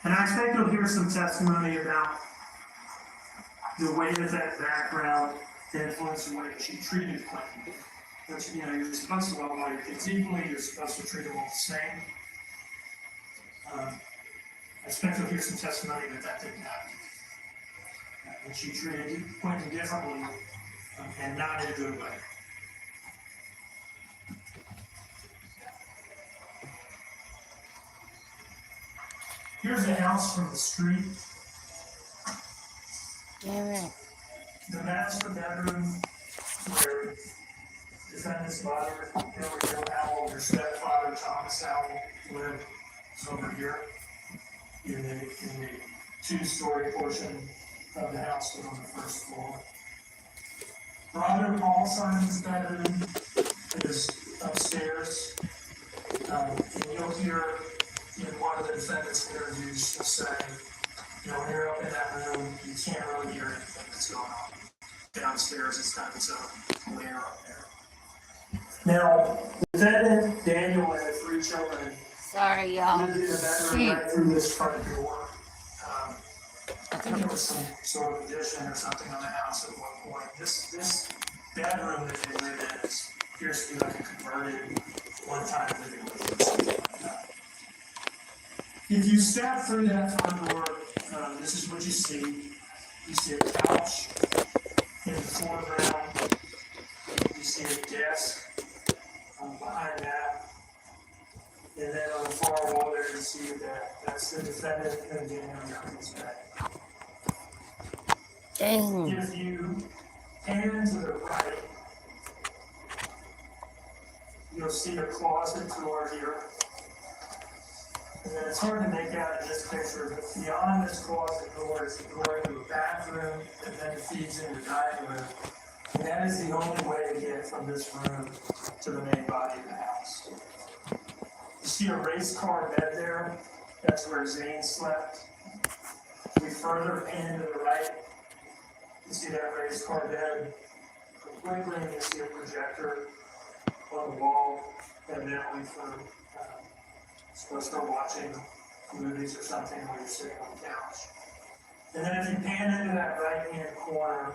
And I expect you'll hear some testimony about the way that background influenced the way that she treated Clinton. But you're supposed to love all your kids equally, you're supposed to treat them all the same. I expect you'll hear some testimony that didn't happen. And she treated Clinton differently, and not in a good way. Here's a house from the street. Damn it. The master bedroom where defendant's mother, Hillary Howell, her stepfather, Thomas Howell, lived is over here in the two-story portion of the house was on the first floor. Brother Paul Simon's bedroom is upstairs, and you'll hear in one of the defendant's interviews she'll say, when you're up in that room, you can't really hear anything that's going on. Downstairs, it's kind of its own layer up there. Now, defendant Daniel and the three children Sorry, y'all. lived in the bedroom right through this front door. I think there was some sort of addition or something on the house at one point. This bedroom that they live in appears to be like a converted one-time living room. If you step through that front door, this is what you see. You see a couch in the foreground. You see a desk behind that. And then on the far wall there, you see that that's the defendant and Daniel Young's bed. Dang. If you pan to the right, you'll see a closet door here. And then it's hard to make out in this picture, but beyond this closet door is a door into a bathroom and then it feeds into the dining room. And that is the only way to get from this room to the main body of the house. You see a race car bed there. That's where Zane slept. We further pan to the right. You see that race car bed. Quickly, you see a projector on the wall, evidently for supposed to start watching movies or something while you're sitting on the couch. And then if you pan into that right-hand corner,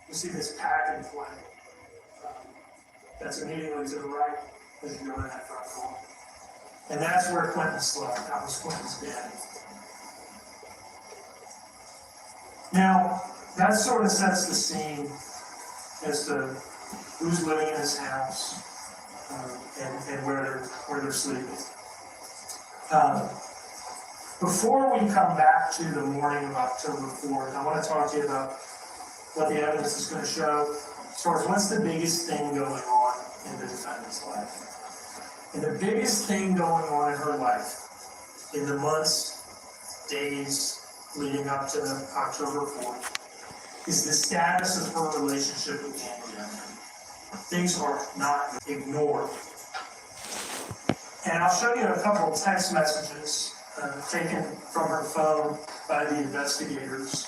you see this pack and play. That's immediately to the right as you go in that front door. And that's where Clinton slept. That was Clinton's bed. Now, that sort of sets the scene as to who's living in this house and where they're sleeping. Before we come back to the morning of October 4th, I want to talk to you about what the evidence is going to show as far as what's the biggest thing going on in the defendant's life. And the biggest thing going on in her life in the months, days leading up to October 4th is the status of her relationship with Daniel. Things are not ignored. And I'll show you a couple of text messages taken from her phone by the investigators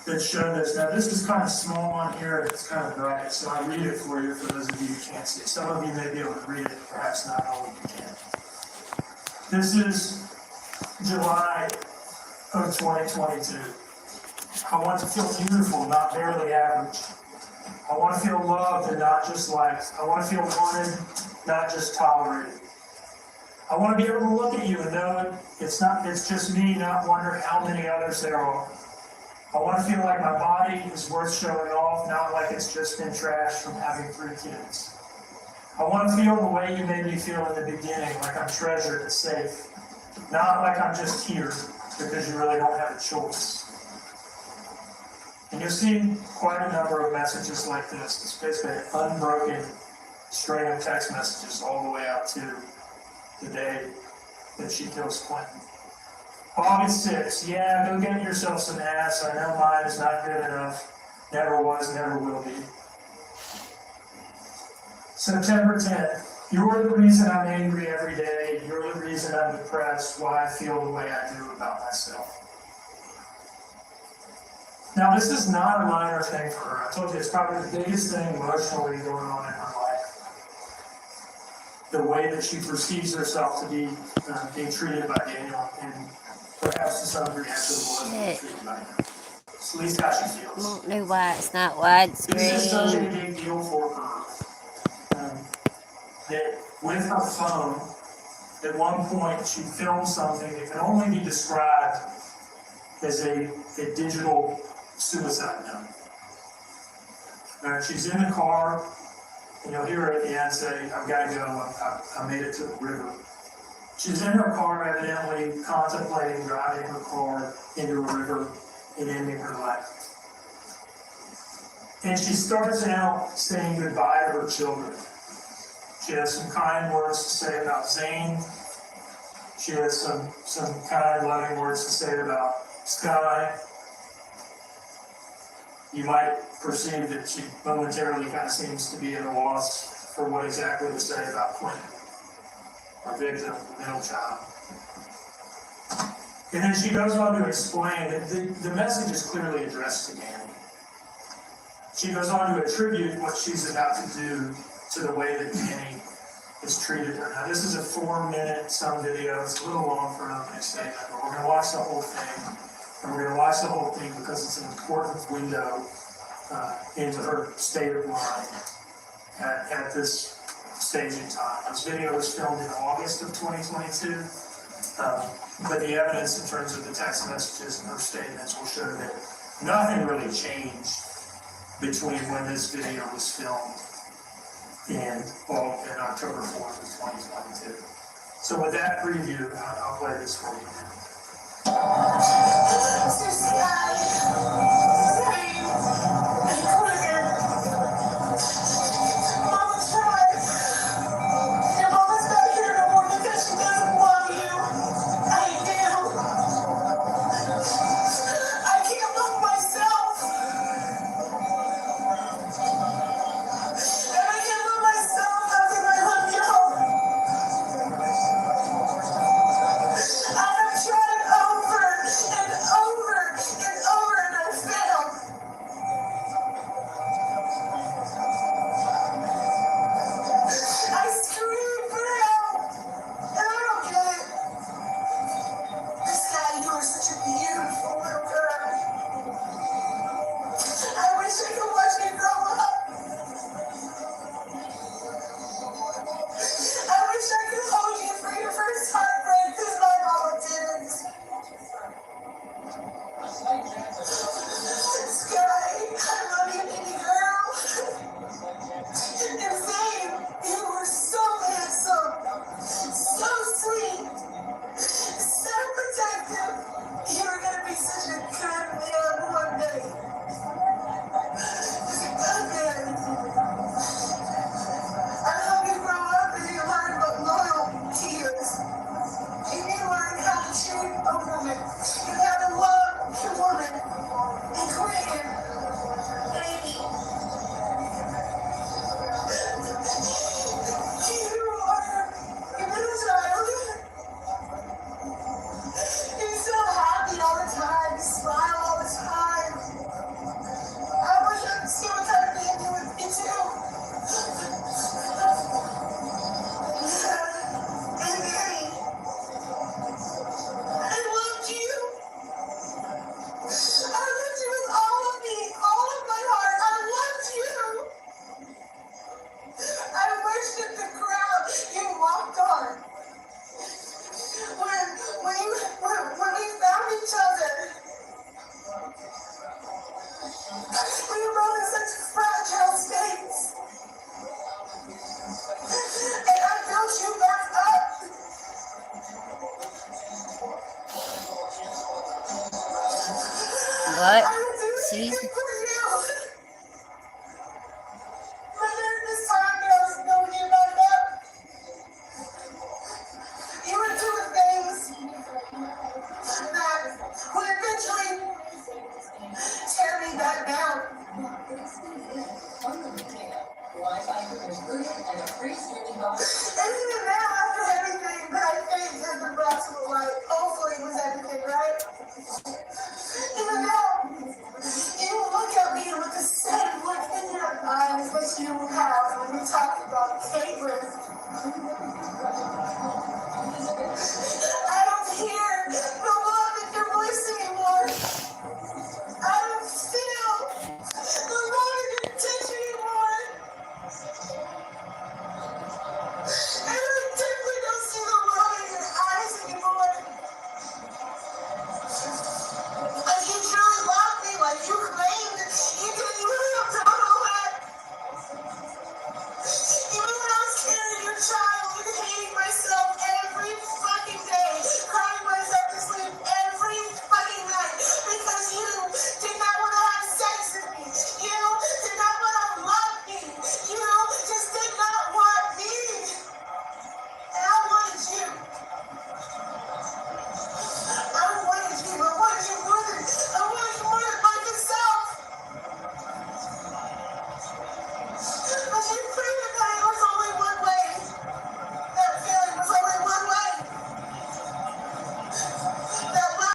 that show this. Now, this is kind of small on here, and it's kind of bright, so I'll read it for you for those of you who can't see. Some of you may be able to read it, perhaps not all of you can. This is July of 2022. I want to feel beautiful, not barely average. I want to feel loved and not just liked. I want to feel wanted, not just tolerated. I want to be able to look at you and know it's just me, not wonder how many others there are. I want to feel like my body is worth showing off, not like it's just been trashed from having 3 kids. I want to feel the way you made me feel in the beginning, like I'm treasured and safe, not like I'm just here because you really don't have a choice. And you'll see quite a number of messages like this. It's basically an unbroken string of text messages all the way out to the day that she kills Clinton. August 6th, yeah, go get yourself some ass. I know mine is not good enough. Never was, never will be. September 10th, you're the reason I'm angry every day. You're the reason I'm depressed, why I feel the way I do about myself. Now, this is not a minor thing for her. I told you it's probably the biggest thing emotionally going on in her life. the way that she perceives herself to be being treated by Daniel, and perhaps to some degree actually was being treated by him. It's at least how she I feels. don't know why it's not This is such a widescreen. big deal for her that with her phone, at one point she filmed something that can only be described as a digital suicide note. She's in the car, and you'll hear her at the end say, "I've got to go, I made it to the river." She's in her car evidently contemplating driving her car into a river and ending her life. And she starts out saying goodbye to her children. She has some kind words to say about Zane. She has some kind, loving words to say about Sky. You might perceive that she momentarily kind of seems to be at a loss for what exactly to say about Quentin, our victim, the middle child. And then she goes on to explain that the message is clearly addressed to Danny. She goes on to attribute what she's about to do to the way that Danny has treated her. Now, this is a 4-minute some video. It's a little long for an opening statement, but we're going to watch the whole thing. And we're going to watch the whole thing because it's an important window into her state of mind at this stage in time. This video was filmed in August of 2022, but the evidence in terms of the text messages and her statements will show that nothing really changed between when this video was filmed and October 4th of 2022. So with that preview, I'll play this for you now. What?